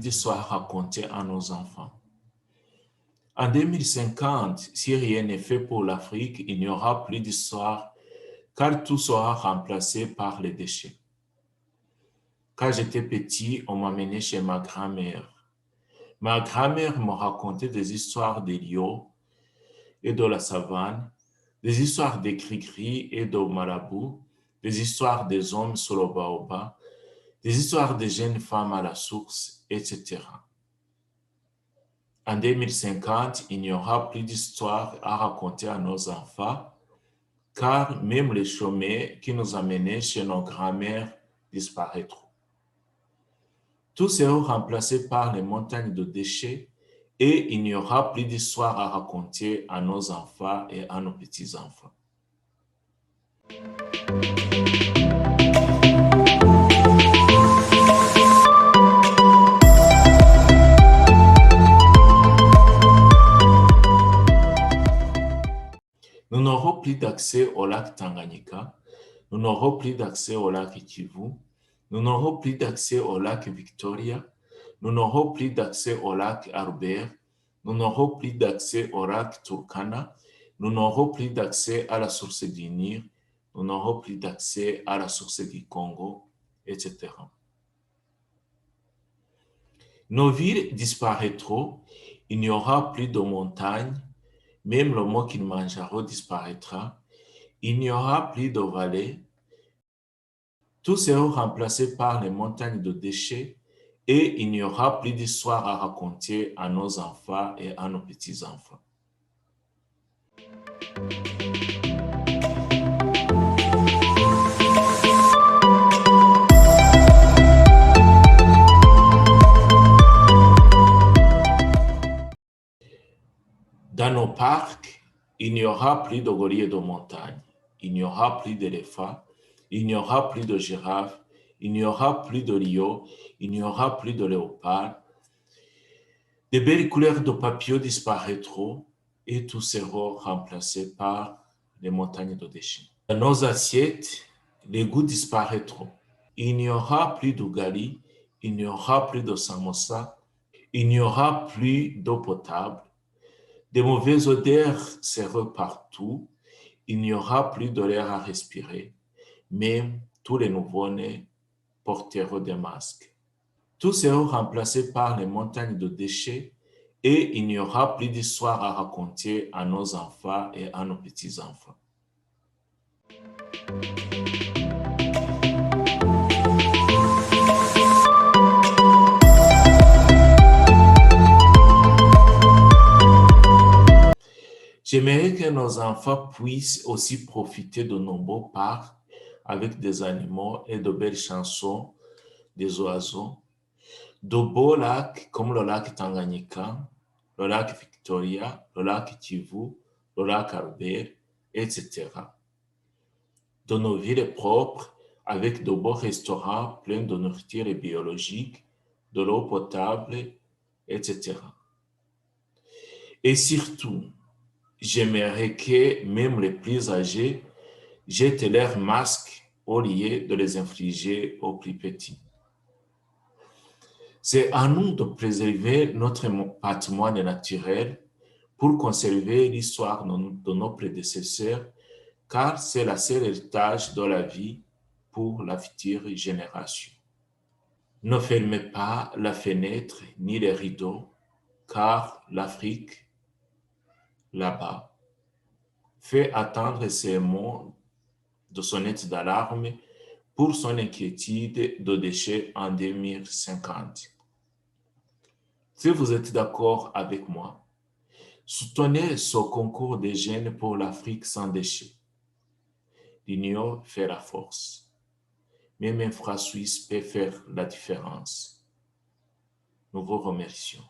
d'histoires racontées à nos enfants. En 2050, si rien n'est fait pour l'Afrique, il n'y aura plus d'histoire car tout sera remplacé par les déchets. Quand j'étais petit, on m'amenait chez ma grand-mère. Ma grand-mère me racontait des histoires des lions et de la savane, des histoires des gris-gris et de marabouts, des histoires des hommes sur le baobab, des histoires des jeunes femmes à la source, etc. En 2050, il n'y aura plus d'histoires à raconter à nos enfants, car même les chemins qui nous amenaient chez nos grands-mères disparaîtront. Tout sera remplacé par les montagnes de déchets et il n'y aura plus d'histoires à raconter à nos enfants et à nos petits-enfants. Nous n'aurons plus d'accès au lac Tanganyika, nous n'aurons plus d'accès au lac Kivu, nous n'aurons plus d'accès au lac Victoria, nous n'aurons plus d'accès au lac Albert, nous n'aurons plus d'accès au lac Turkana, nous n'aurons plus d'accès à la source du Nil, nous n'aurons plus d'accès à la source du Congo, etc. Nos villes disparaîtront, il n'y aura plus de montagnes, même le mot Kilimanjaro disparaîtra, il n'y aura plus de vallées, tout sera remplacé par les montagnes de déchets et il n'y aura plus d'histoire à raconter à nos enfants et à nos petits-enfants. Dans nos parcs, il n'y aura plus de gorilles de montagne, il n'y aura plus d'éléphants, il n'y aura plus de girafes, il n'y aura plus de lions, il n'y aura plus de léopards. De belles couleurs de papillons disparaîtront et tout sera remplacé par les montagnes de déchets. Dans nos assiettes, les goûts disparaîtront. Il n'y aura plus d'ugali, il n'y aura plus de samosa, il n'y aura plus d'eau potable. Des mauvaises odeurs seront partout. Il n'y aura plus de l'air à respirer. Même tous les nouveau-nés porteront des masques. Tout sera remplacé par les montagnes de déchets et il n'y aura plus d'histoire à raconter à nos enfants et à nos petits-enfants. J'aimerais que nos enfants puissent aussi profiter de nos beaux parcs avec des animaux et de belles chansons des oiseaux, de beaux lacs comme le lac Tanganyika, le lac Victoria, le lac Kivu, le lac Albert, etc. De nos villes propres avec de beaux restaurants pleins de nourriture biologique, de l'eau potable, etc. Et surtout, j'aimerais que même les plus âgés jettent leurs masques au lieu de les infliger aux plus petits. C'est à nous de préserver notre patrimoine naturel pour conserver l'histoire de nos prédécesseurs, car c'est le seul héritage de la vie pour la future génération. Ne fermez pas la fenêtre ni les rideaux, car l'Afrique, là-bas, fait attendre ces mots de sonnette d'alarme pour son inquiétude de déchets en 2050. Si vous êtes d'accord avec moi, soutenez ce concours des jeunes pour l'Afrique sans déchets. L'union fait la force. Même un franc suisse peut faire la différence. Nous vous remercions.